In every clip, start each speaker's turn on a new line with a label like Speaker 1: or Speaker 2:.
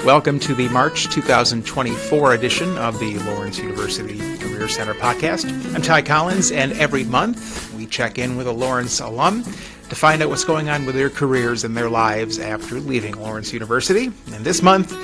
Speaker 1: Welcome to the March 2024 edition of the Lawrence University Career Center podcast. I'm Ty Collins, and every month we check in with a Lawrence alum to find out what's going on with their careers and their lives after leaving Lawrence University. And this month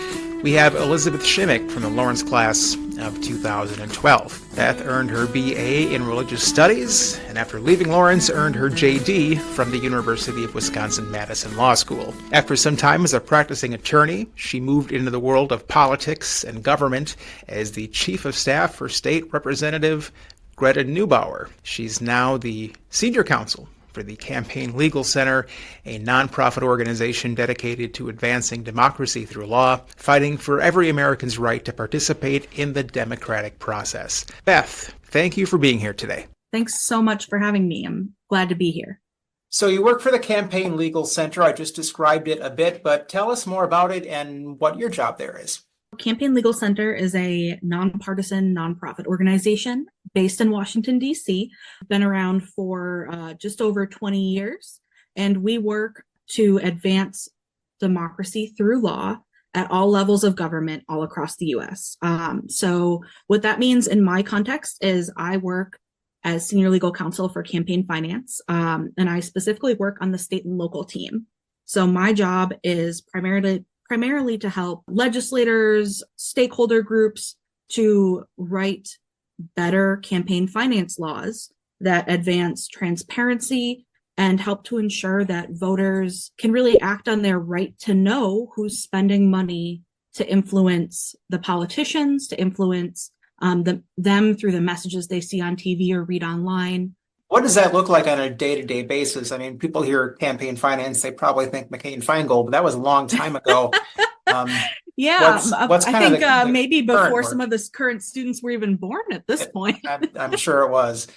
Speaker 1: we have Elizabeth Shimek from the Lawrence class of 2012. Beth earned her BA in Religious Studies, and after leaving Lawrence, earned her JD from the University of Wisconsin-Madison Law School. After some time as a practicing attorney, she moved into the world of politics and government as the Chief of Staff for State Representative Greta Neubauer. She's now the Senior Counsel for the Campaign Legal Center, a nonprofit organization dedicated to advancing democracy through law, fighting for every American's right to participate in the democratic process. Beth, thank you for being here today.
Speaker 2: Thanks so much for having me. I'm glad to be here.
Speaker 1: So you work for the Campaign Legal Center. I just described it a bit, but tell us more about it and what your job there is.
Speaker 2: Campaign Legal Center is a nonpartisan nonprofit organization based in Washington, D.C. Been around for just over 20 years, and we work to advance democracy through law at all levels of government all across the U.S. So what that means in my context is I work as senior legal counsel for campaign finance, and I specifically work on the state and local team. So my job is primarily to help legislators, stakeholder groups to write better campaign finance laws that advance transparency and help to ensure that voters can really act on their right to know who's spending money to influence the politicians, to influence them through the messages they see on TV or read online.
Speaker 1: What does that look like on a day-to-day basis? I mean, people hear campaign finance, they probably think McCain-Feingold, but that was a long time ago.
Speaker 2: I think maybe before some of the current students were even born at this point.
Speaker 1: I'm sure it was.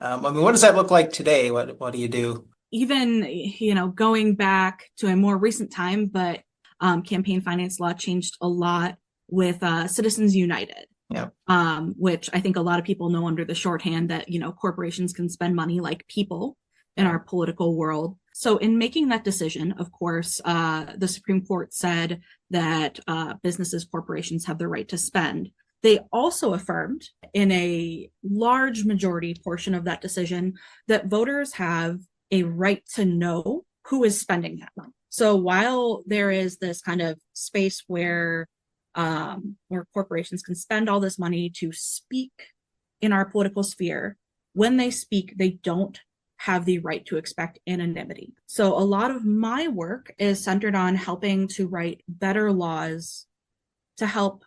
Speaker 1: What does that look like today? What do you do?
Speaker 2: Even, going back to a more recent time, but campaign finance law changed a lot with Citizens United.
Speaker 1: Yeah.
Speaker 2: Which I think a lot of people know under the shorthand that, corporations can spend money like people in our political world. So in making that decision, of course, the Supreme Court said that businesses, corporations have the right to spend. They also affirmed in a large majority portion of that decision that voters have a right to know who is spending that money. So while there is this kind of space where corporations can spend all this money to speak in our political sphere, when they speak, they don't have the right to expect anonymity. So a lot of my work is centered on helping to write better laws to help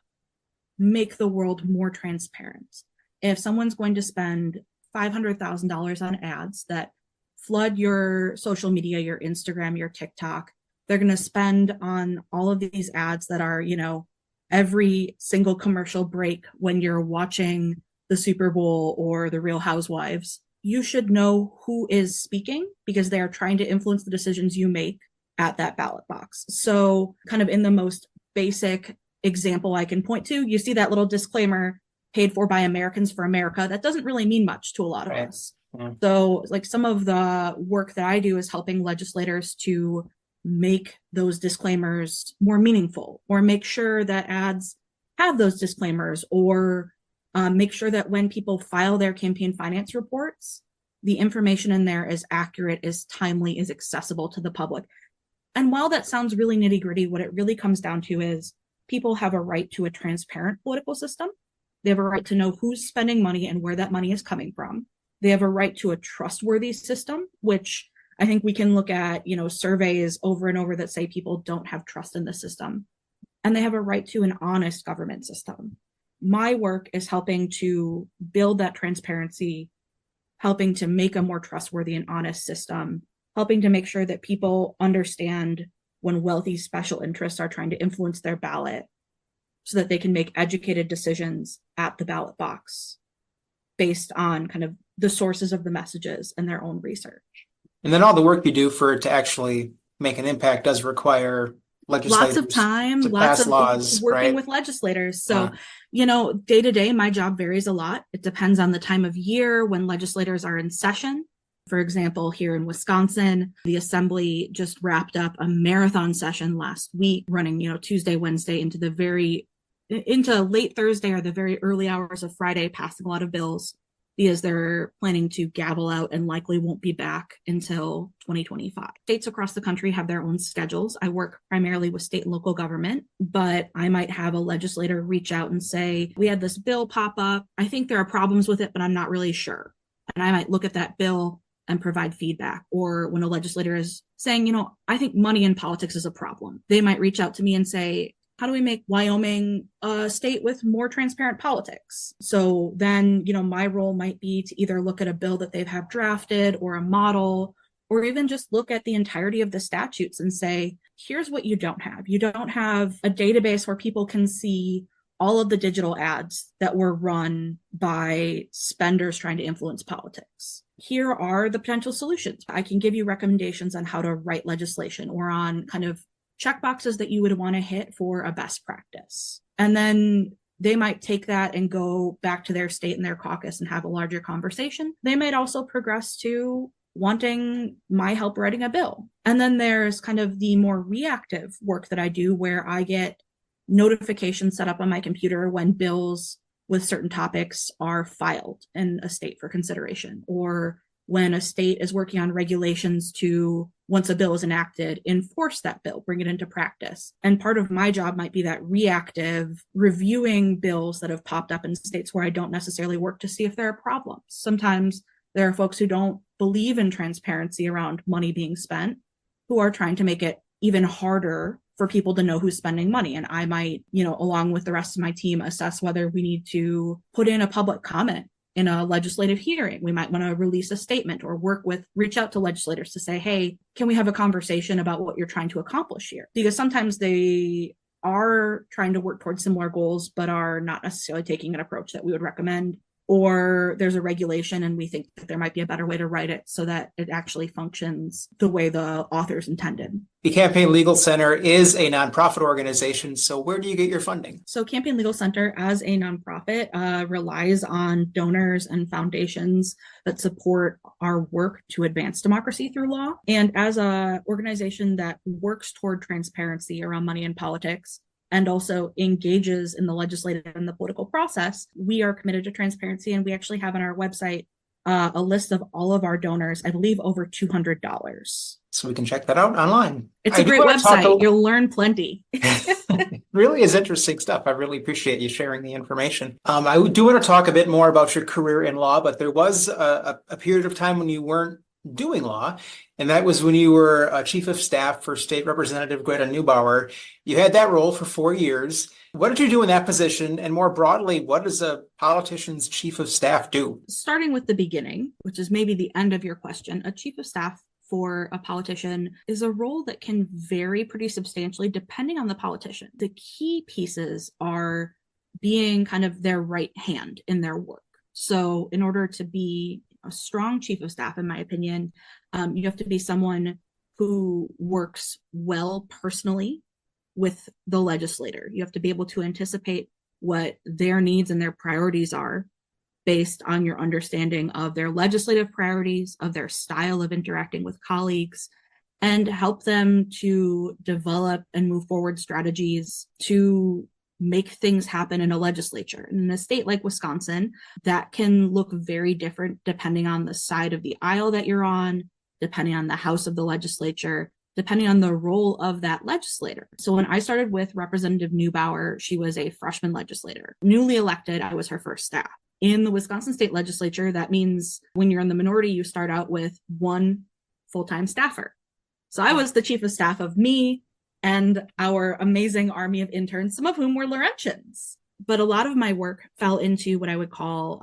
Speaker 2: make the world more transparent. If someone's going to spend $500,000 on ads that flood your social media, your Instagram, your TikTok, they're going to spend on all of these ads that are, every single commercial break when you're watching the Super Bowl or the Real Housewives. You should know who is speaking because they are trying to influence the decisions you make at that ballot box. So kind of in the most basic example I can point to, you see that little disclaimer, paid for by Americans for America. That doesn't really mean much to a lot of us. Yeah. So like some of the work that I do is helping legislators to make those disclaimers more meaningful, or make sure that ads have those disclaimers, or make sure that when people file their campaign finance reports, the information in there is accurate, is timely, is accessible to the public. And while that sounds really nitty-gritty, what it really comes down to is people have a right to a transparent political system. They have a right to know who's spending money and where that money is coming from. They have a right to a trustworthy system, which I think we can look at, surveys over and over that say people don't have trust in the system. And they have a right to an honest government system. My work is helping to build that transparency, helping to make a more trustworthy and honest system, helping to make sure that people understand when wealthy special interests are trying to influence their ballot so that they can make educated decisions at the ballot box based on kind of the sources of the messages and their own research.
Speaker 1: And then all the work you do for it to actually make an impact does require legislators.
Speaker 2: Lots of time, lots of
Speaker 1: laws,
Speaker 2: working
Speaker 1: right?
Speaker 2: with legislators. So, day to day, my job varies a lot. It depends on the time of year when legislators are in session. For example, here in Wisconsin, the Assembly just wrapped up a marathon session last week, running, Tuesday, Wednesday into late Thursday or the very early hours of Friday, passing a lot of bills because they're planning to gavel out and likely won't be back until 2025. States across the country have their own schedules. I work primarily with state and local government, but I might have a legislator reach out and say, we had this bill pop up. I think there are problems with it, but I'm not really sure. And I might look at that bill and provide feedback. Or when a legislator is saying, I think money in politics is a problem, they might reach out to me and say, how do we make Wyoming a state with more transparent politics? So then, my role might be to either look at a bill that they've have drafted or a model, or even just look at the entirety of the statutes and say, here's what you don't have. You don't have a database where people can see all of the digital ads that were run by spenders trying to influence politics. Here are the potential solutions. I can give you recommendations on how to write legislation or on kind of checkboxes that you would want to hit for a best practice. And then they might take that and go back to their state and their caucus and have a larger conversation. They might also progress to wanting my help writing a bill. And then there's kind of the more reactive work that I do where I get notifications set up on my computer when bills with certain topics are filed in a state for consideration, or when a state is working on regulations to, once a bill is enacted, enforce that bill, bring it into practice. And part of my job might be that reactive reviewing bills that have popped up in states where I don't necessarily work to see if there are problems. Sometimes there are folks who don't believe in transparency around money being spent, who are trying to make it even harder for people to know who's spending money. And I might, along with the rest of my team, assess whether we need to put in a public comment in a legislative hearing. We might want to release a statement or reach out to legislators to say, hey, can we have a conversation about what you're trying to accomplish here? Because sometimes they are trying to work towards similar goals, but are not necessarily taking an approach that we would recommend. Or there's a regulation and we think that there might be a better way to write it so that it actually functions the way the authors intended.
Speaker 1: The Campaign Legal Center is a nonprofit organization. So where do you get your funding?
Speaker 2: So Campaign Legal Center as a nonprofit relies on donors and foundations that support our work to advance democracy through law. And as an organization that works toward transparency around money in politics, and also engages in the legislative and the political process, we are committed to transparency. And we actually have on our website a list of all of our donors, I believe over $200.
Speaker 1: So we can check that out online.
Speaker 2: It's a great website. You'll learn plenty.
Speaker 1: Really is interesting stuff. I really appreciate you sharing the information. I do want to talk a bit more about your career in law, but there was a period of time when you weren't doing law, and that was when you were chief of staff for State Representative Greta Neubauer. You had that role for 4 years. What did you do in that position? And more broadly, what does a politician's chief of staff do?
Speaker 2: Starting with the beginning, which is maybe the end of your question, a chief of staff for a politician is a role that can vary pretty substantially depending on the politician. The key pieces are being kind of their right hand in their work. So in order to be a strong chief of staff, in my opinion, you have to be someone who works well personally with the legislator. You have to be able to anticipate what their needs and their priorities are based on your understanding of their legislative priorities, of their style of interacting with colleagues, and help them to develop and move forward strategies to make things happen in a legislature. In a state like Wisconsin, that can look very different depending on the side of the aisle that you're on, depending on the house of the legislature, depending on the role of that legislator. So when I started with Representative Neubauer, she was a freshman legislator. Newly elected, I was her first staff. In the Wisconsin state legislature, that means when you're in the minority, you start out with one full-time staffer. So I was the chief of staff of me and our amazing army of interns, some of whom were Laurentians. But a lot of my work fell into what I would call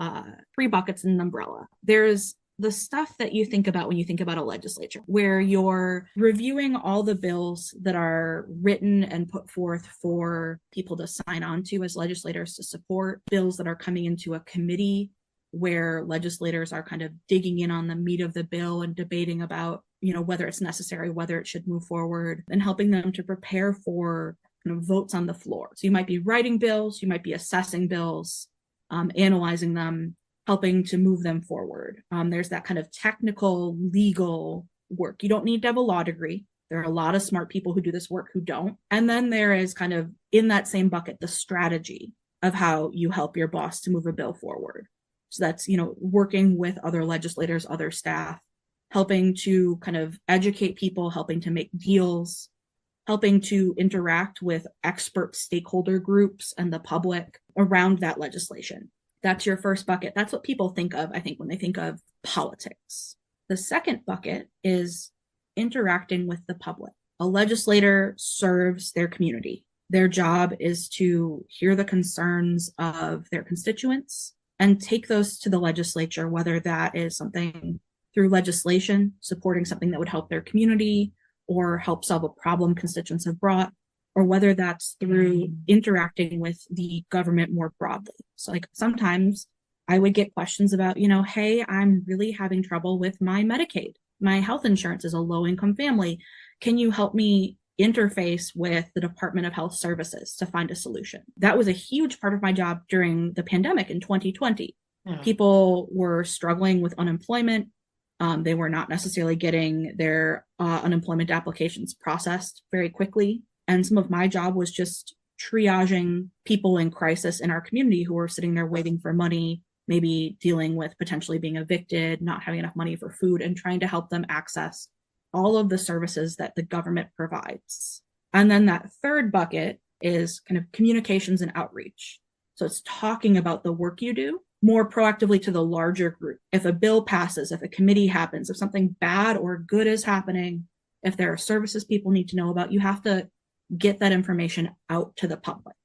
Speaker 2: 3 buckets in an umbrella. There's the stuff that you think about when you think about a legislature, where you're reviewing all the bills that are written and put forth for people to sign on to as legislators to support, bills that are coming into a committee where legislators are kind of digging in on the meat of the bill and debating about, whether it's necessary, whether it should move forward, and helping them to prepare for votes on the floor. So you might be writing bills, you might be assessing bills, analyzing them, helping to move them forward. There's that kind of technical legal work. You don't need to have a law degree. There are a lot of smart people who do this work who don't. And then there is kind of in that same bucket, the strategy of how you help your boss to move a bill forward. So that's, working with other legislators, other staff, helping to kind of educate people, helping to make deals, helping to interact with expert stakeholder groups and the public around that legislation. That's your first bucket. That's what people think of, I think, when they think of politics. The second bucket is interacting with the public. A legislator serves their community. Their job is to hear the concerns of their constituents and take those to the legislature, whether that is something through legislation, supporting something that would help their community or help solve a problem constituents have brought, or whether that's through interacting with the government more broadly. So like sometimes I would get questions about, hey, I'm really having trouble with my Medicaid. My health insurance is a low-income family. Can you help me interface with the Department of Health Services to find a solution? That was a huge part of my job during the pandemic in 2020. People were struggling with unemployment. They were not necessarily getting their unemployment applications processed very quickly. And some of my job was just triaging people in crisis in our community who were sitting there waiting for money, maybe dealing with potentially being evicted, not having enough money for food, and trying to help them access all of the services that the government provides. And then that third bucket is kind of communications and outreach. So it's talking about the work you do more proactively to the larger group. If a bill passes, if a committee happens, if something bad or good is happening, if there are services people need to know about, you have to get that information out to the public.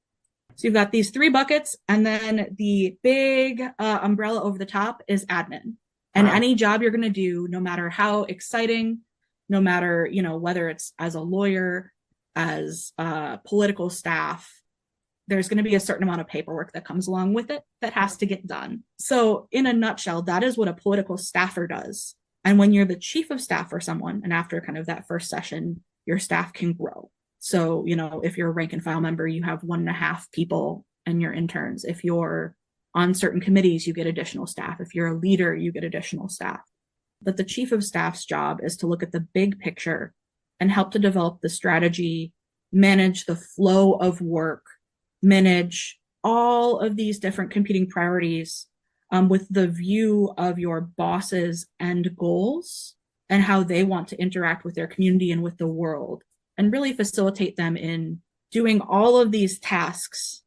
Speaker 2: So you've got these three buckets, and then the big umbrella over the top is admin. And any job you're going to do, no matter how exciting, no matter, whether it's as a lawyer, as political staff, there's going to be a certain amount of paperwork that comes along with it that has to get done. So in a nutshell, that is what a political staffer does. And when you're the chief of staff for someone, and after kind of that first session, your staff can grow. So, if you're a rank and file member, you have 1.5 people and your interns. If you're on certain committees, you get additional staff. If you're a leader, you get additional staff. But the chief of staff's job is to look at the big picture and help to develop the strategy, manage the flow of work, manage all of these different competing priorities with the view of your boss's end goals and how they want to interact with their community and with the world, and really facilitate them in doing all of these tasks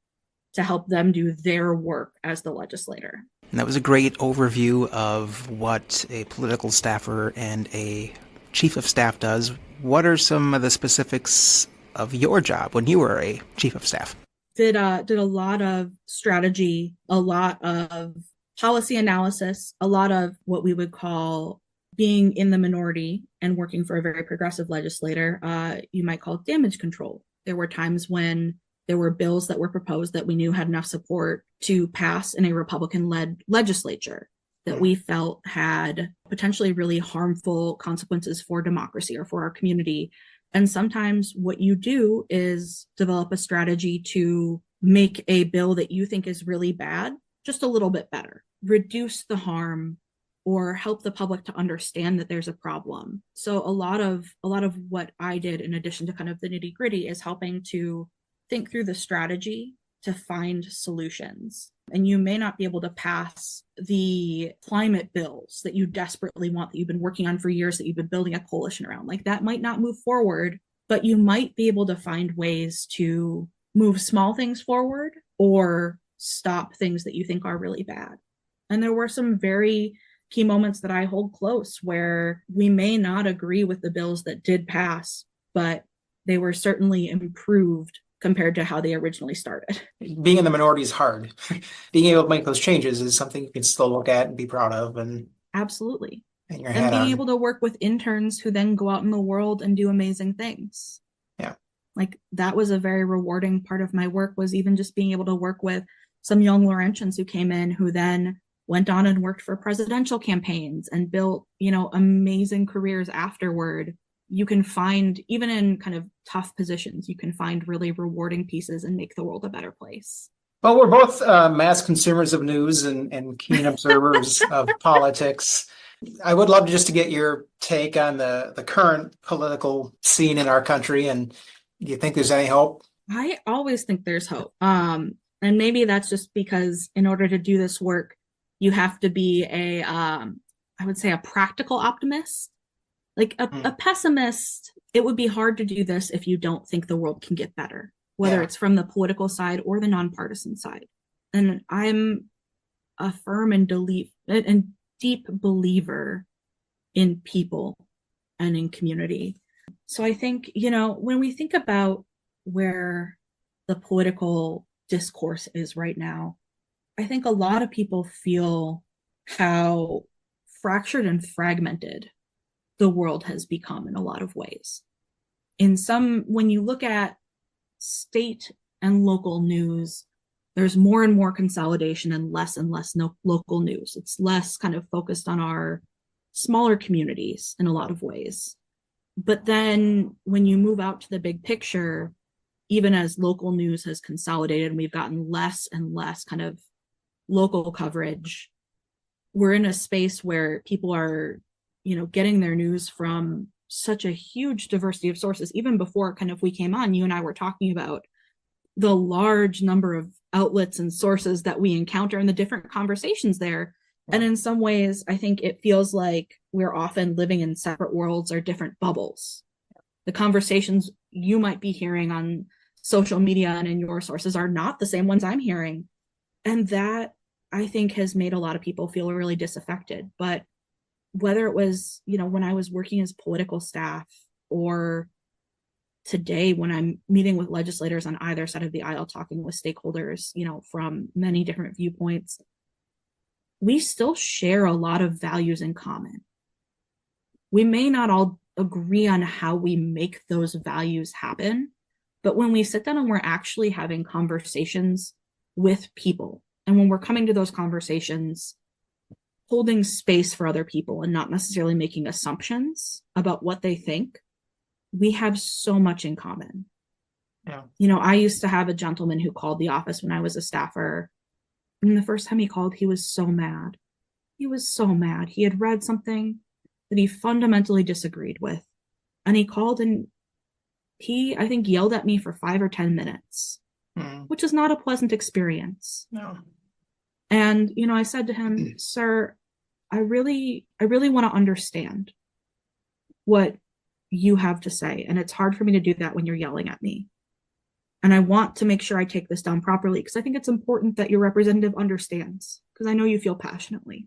Speaker 2: to help them do their work as the legislator.
Speaker 1: And that was a great overview of what a political staffer and a chief of staff does. What are some of the specifics of your job when you were a chief of staff?
Speaker 2: Did a lot of strategy, a lot of policy analysis, a lot of what we would call being in the minority and working for a very progressive legislator. You might call it damage control. There were times when there were bills that were proposed that we knew had enough support to pass in a Republican-led legislature that we felt had potentially really harmful consequences for democracy or for our community. And sometimes what you do is develop a strategy to make a bill that you think is really bad just a little bit better, reduce the harm, or help the public to understand that there's a problem. So a lot of what I did, in addition to kind of the nitty-gritty, is helping to think through the strategy to find solutions. And you may not be able to pass the climate bills that you desperately want, that you've been working on for years, that you've been building a coalition around. Like that might not move forward, but you might be able to find ways to move small things forward or stop things that you think are really bad. And there were some very key moments that I hold close where we may not agree with the bills that did pass, but they were certainly improved compared to how they originally started.
Speaker 3: Being in the minority is hard. Being able to make those changes is something you can still look at and be proud of. And
Speaker 2: absolutely.
Speaker 3: And your
Speaker 2: and
Speaker 3: head
Speaker 2: being
Speaker 3: on.
Speaker 2: able to work with interns who then go out in the world and do amazing things.
Speaker 3: Yeah.
Speaker 2: Like that was a very rewarding part of my work, was even just being able to work with some young Laurentians who came in who then went on and worked for presidential campaigns and built, amazing careers afterward. You can find, even in kind of tough positions, you can find really rewarding pieces and make the world a better place.
Speaker 3: Well, we're both mass consumers of news and keen observers of politics. I would love just to get your take on the current political scene in our country. And do you think there's any hope?
Speaker 2: I always think there's hope. And maybe that's just because in order to do this work, you have to be I would say a practical optimist. Like a pessimist, it would be hard to do this if you don't think the world can get better, whether it's from the political side or the nonpartisan side. And I'm a firm and deep believer in people and in community. So I think, when we think about where the political discourse is right now, I think a lot of people feel how fractured and fragmented the world has become in a lot of ways. When you look at state and local news, there's more and more consolidation and less local news. It's less kind of focused on our smaller communities in a lot of ways. But then when you move out to the big picture, even as local news has consolidated and we've gotten less and less kind of local coverage, we're in a space where people are, getting their news from such a huge diversity of sources. Even before kind of we came on, you and I were talking about the large number of outlets and sources that we encounter and the different conversations there. And in some ways, I think it feels like we're often living in separate worlds or different bubbles. The conversations you might be hearing on social media and in your sources are not the same ones I'm hearing. And that, I think, has made a lot of people feel really disaffected. But whether it was, when I was working as political staff or today when I'm meeting with legislators on either side of the aisle, talking with stakeholders, from many different viewpoints, we still share a lot of values in common. We may not all agree on how we make those values happen, but when we sit down and we're actually having conversations with people, and when we're coming to those conversations, holding space for other people and not necessarily making assumptions about what they think, we have so much in common. Yeah. I used to have a gentleman who called the office when I was a staffer. And the first time he called, he was so mad. He was so mad. He had read something that he fundamentally disagreed with. And he called and he, I think, yelled at me for 5 or 10 minutes, which is not a pleasant experience.
Speaker 3: No.
Speaker 2: And, I said to him, sir, I really want to understand what you have to say. And it's hard for me to do that when you're yelling at me. And I want to make sure I take this down properly because I think it's important that your representative understands, because I know you feel passionately.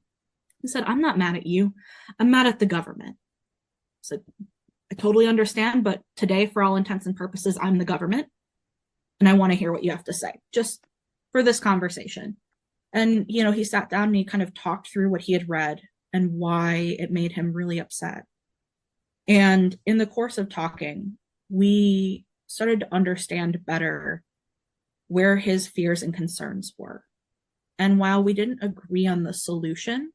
Speaker 2: He said, I'm not mad at you. I'm mad at the government. I said, I totally understand, but today, for all intents and purposes, I'm the government. And I want to hear what you have to say, just for this conversation. And, he sat down and he kind of talked through what he had read and why it made him really upset. And in the course of talking, we started to understand better where his fears and concerns were. And while we didn't agree on the solution,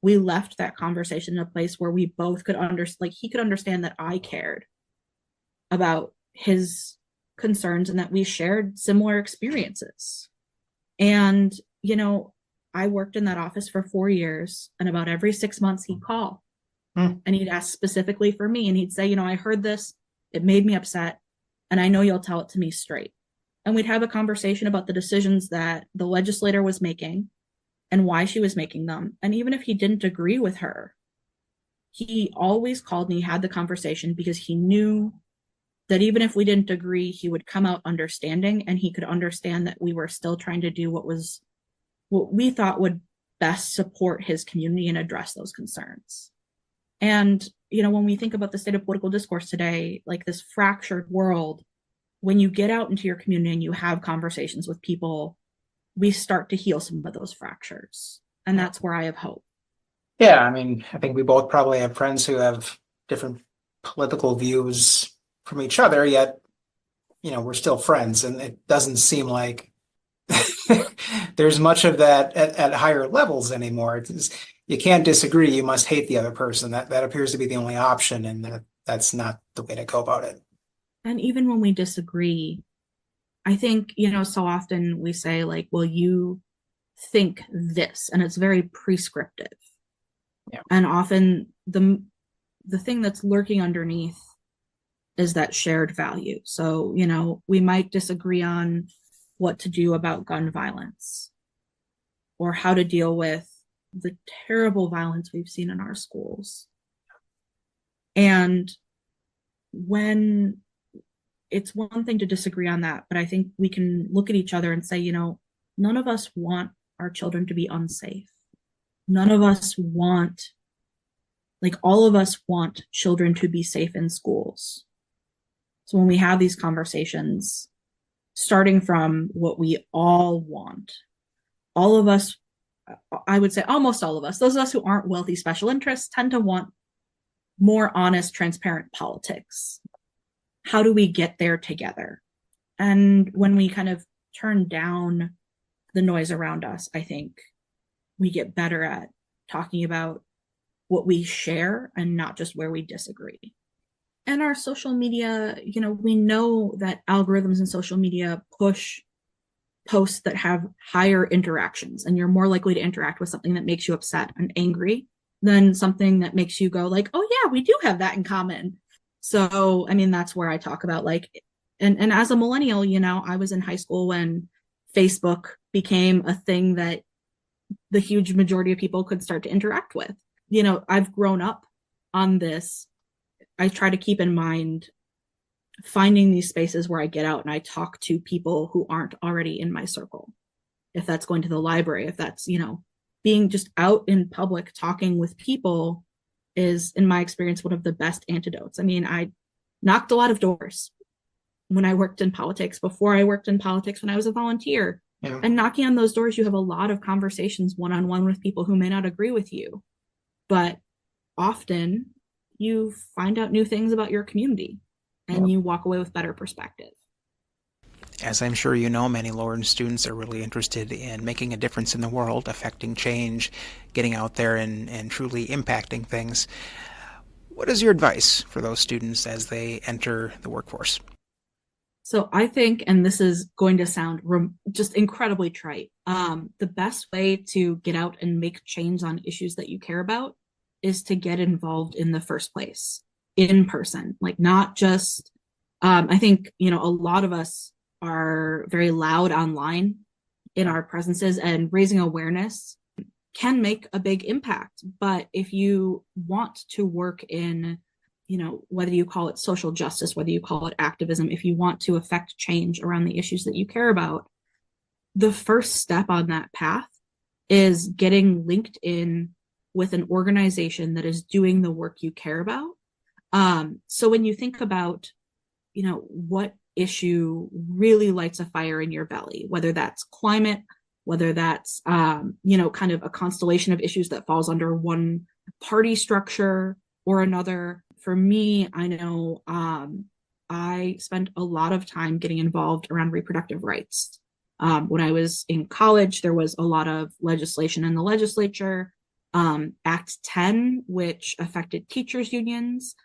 Speaker 2: we left that conversation in a place where we both could understand, he could understand that I cared about his concerns and that we shared similar experiences. And, I worked in that office for 4 years, and about every 6 months he'd call and he'd ask specifically for me. And he'd say, I heard this, it made me upset, and I know you'll tell it to me straight. And we'd have a conversation about the decisions that the legislator was making and why she was making them. And even if he didn't agree with her, he always called and he had the conversation because he knew that even if we didn't agree, he would come out understanding, and he could understand that we were still trying to do what we thought would best support his community and address those concerns. And, when we think about the state of political discourse today, like this fractured world, when you get out into your community and you have conversations with people, we start to heal some of those fractures. And that's where I have hope.
Speaker 3: Yeah, I think we both probably have friends who have different political views from each other, yet, we're still friends. And it doesn't seem like there's much of that at higher levels anymore. You can't disagree. You must hate the other person. That appears to be the only option, and that's not the way to go about it.
Speaker 2: And even when we disagree, I think, so often we say like, well, you think this, and it's very prescriptive.
Speaker 3: Yeah.
Speaker 2: And often the thing that's lurking underneath is that shared value. So, we might disagree on what to do about gun violence or how to deal with the terrible violence we've seen in our schools. And when it's one thing to disagree on that, but I think we can look at each other and say, none of us want our children to be unsafe. None of us want, all of us want children to be safe in schools. So when we have these conversations, starting from what we all want, all of us, I would say almost all of us, those of us who aren't wealthy special interests, tend to want more honest, transparent politics. How do we get there together? And when we kind of turn down the noise around us, I think we get better at talking about what we share and not just where we disagree. And our social media, we know that algorithms in social media push posts that have higher interactions, and you're more likely to interact with something that makes you upset and angry than something that makes you go like, oh yeah, we do have that in common. So, that's where I talk about and as a millennial, I was in high school when Facebook became a thing that the huge majority of people could start to interact with. I've grown up on this. I try to keep in mind finding these spaces where I get out and I talk to people who aren't already in my circle. If that's going to the library, if that's, being just out in public talking with people is, in my experience, one of the best antidotes. I knocked a lot of doors when I worked in politics, before I worked in politics, when I was a volunteer. Yeah. And knocking on those doors, you have a lot of conversations one-on-one with people who may not agree with you. But often you find out new things about your community and you walk away with better perspective.
Speaker 1: As I'm sure you know, many Lawrence students are really interested in making a difference in the world, affecting change, getting out there and truly impacting things. What is your advice for those students as they enter the workforce?
Speaker 2: So I think, and this is going to sound just incredibly trite, the best way to get out and make change on issues that you care about is to get involved in the first place, in person, not just, I think, a lot of us are very loud online in our presences, and raising awareness can make a big impact. But if you want to work in, whether you call it social justice, whether you call it activism, if you want to affect change around the issues that you care about, the first step on that path is getting linked in with an organization that is doing the work you care about. So when you think about, what issue really lights a fire in your belly, whether that's climate, whether that's, kind of a constellation of issues that falls under one party structure or another. For me, I know I spent a lot of time getting involved around reproductive rights. When I was in college, there was a lot of legislation in the legislature. Act 10, which affected teachers' unions,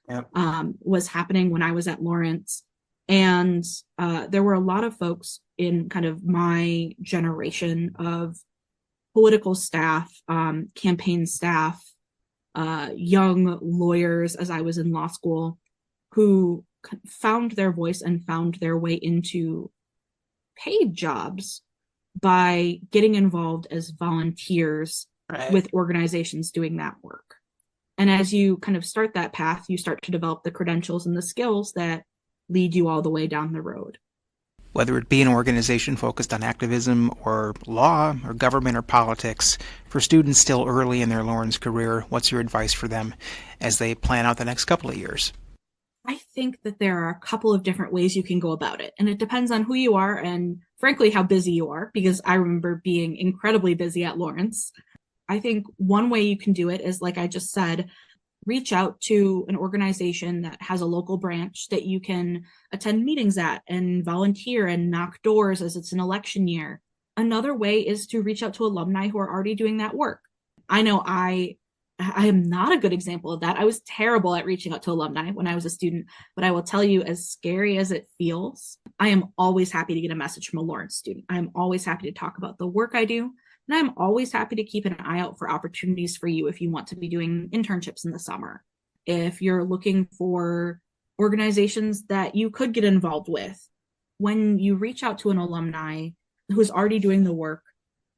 Speaker 2: was happening when I was at Lawrence. And there were a lot of folks in kind of my generation of political staff, campaign staff, young lawyers as I was in law school, who found their voice and found their way into paid jobs by getting involved as volunteers with organizations doing that work. And as you kind of start that path, you start to develop the credentials and the skills that lead you all the way down the road.
Speaker 1: Whether it be an organization focused on activism or law or government or politics, for students still early in their Lawrence career, what's your advice for them as they plan out the next couple of years?
Speaker 2: I think that there are a couple of different ways you can go about it. And it depends on who you are and, frankly, how busy you are, because I remember being incredibly busy at Lawrence. I think one way you can do it is, like I just said, reach out to an organization that has a local branch that you can attend meetings at and volunteer and knock doors as it's an election year. Another way is to reach out to alumni who are already doing that work. I know I I am not a good example of that. I was terrible at reaching out to alumni when I was a student, but I will tell you, as scary as it feels, I am always happy to get a message from a Lawrence student. I'm always happy to talk about the work I do, and I'm always happy to keep an eye out for opportunities for you if you want to be doing internships in the summer. If you're looking for organizations that you could get involved with, when you reach out to an alumni who's already doing the work,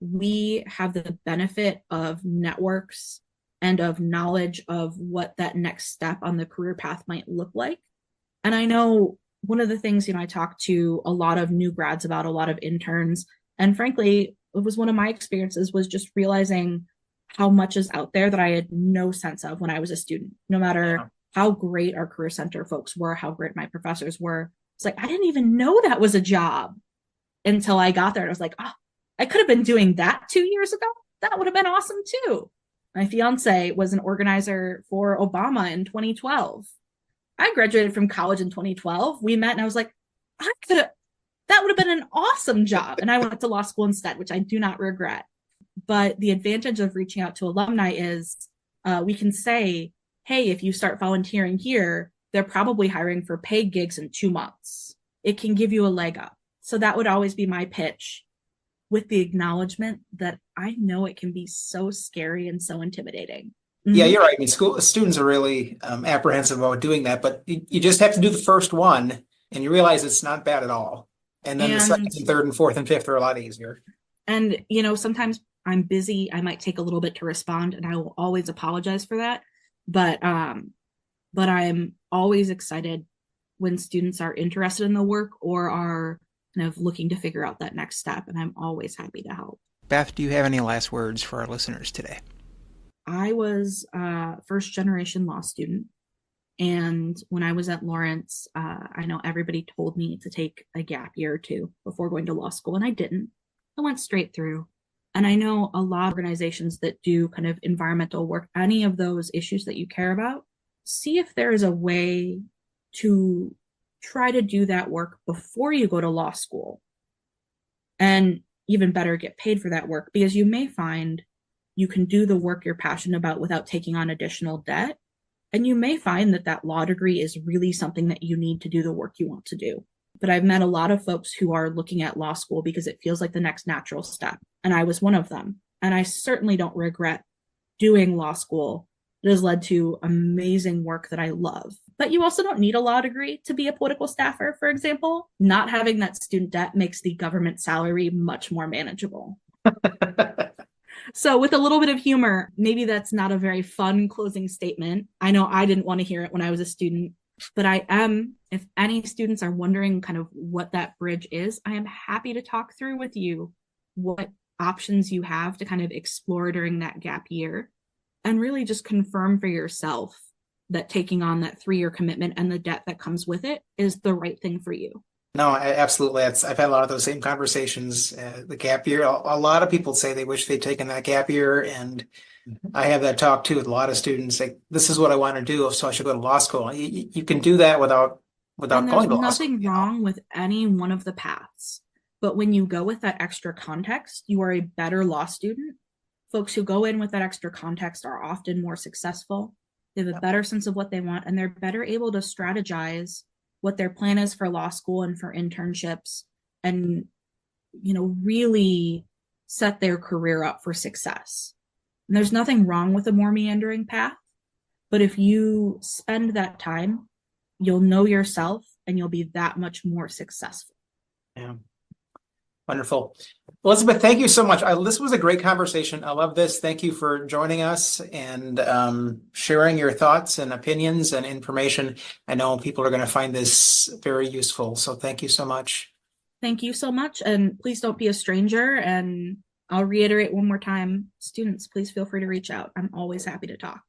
Speaker 2: we have the benefit of networks and of knowledge of what that next step on the career path might look like. And I know one of the things, I talk to a lot of new grads about, a lot of interns, and frankly, it was one of my experiences was just realizing how much is out there that I had no sense of when I was a student. No matter how great our career center folks were, how great my professors were, it's like, I didn't even know that was a job until I got there. And I was like, oh, I could have been doing that 2 years ago. That would have been awesome too. My fiance was an organizer for Obama in 2012. I graduated from college in 2012. We met and I was like, that would have been an awesome job. And I went to law school instead, which I do not regret. But the advantage of reaching out to alumni is we can say, hey, if you start volunteering here, they're probably hiring for paid gigs in 2 months. It can give you a leg up. So that would always be my pitch, with the acknowledgement that I know it can be so scary and so intimidating.
Speaker 3: Yeah, you're right. I mean, students are really apprehensive about doing that, but you just have to do the first one and you realize it's not bad at all. And then the second and third and fourth and fifth are a lot easier.
Speaker 2: And, sometimes I'm busy. I might take a little bit to respond, and I will always apologize for that. But I'm always excited when students are interested in the work or are kind of looking to figure out that next step, and I'm always happy to help.
Speaker 1: Beth, do you have any last words for our listeners today?
Speaker 2: I was a first-generation law student, and when I was at Lawrence, I know everybody told me to take a gap year or two before going to law school, and I didn't. I went straight through. And I know a lot of organizations that do kind of environmental work, any of those issues that you care about, see if there is a way to try to do that work before you go to law school, and even better, get paid for that work, because you may find you can do the work you're passionate about without taking on additional debt. And you may find that that law degree is really something that you need to do the work you want to do. But I've met a lot of folks who are looking at law school because it feels like the next natural step. And I was one of them. And I certainly don't regret doing law school. It has led to amazing work that I love. But you also don't need a law degree to be a political staffer, for example. Not having that student debt makes the government salary much more manageable. So with a little bit of humor, maybe that's not a very fun closing statement. I know I didn't want to hear it when I was a student, but I am, if any students are wondering kind of what that bridge is, I am happy to talk through with you what options you have to kind of explore during that gap year, and really just confirm for yourself that taking on that 3-year commitment and the debt that comes with it is the right thing for you.
Speaker 3: No, absolutely. I've had a lot of those same conversations. The gap year, a lot of people say they wish they'd taken that gap year. And I have that talk too with a lot of students. Like, this is what I want to do, so I should go to law school. You can do that without going to law school.
Speaker 2: There's nothing wrong with any one of the paths. But when you go with that extra context, you are a better law student. Folks who go in with that extra context are often more successful. They have a better sense of what they want, and they're better able to strategize what their plan is for law school and for internships, and, really set their career up for success. And there's nothing wrong with a more meandering path, but if you spend that time, you'll know yourself and you'll be that much more successful.
Speaker 3: Yeah. Wonderful. Elizabeth, thank you so much. This was a great conversation. I love this. Thank you for joining us and sharing your thoughts and opinions and information. I know people are going to find this very useful. So thank you so much.
Speaker 2: Thank you so much. And please don't be a stranger. And I'll reiterate one more time, students, please feel free to reach out. I'm always happy to talk.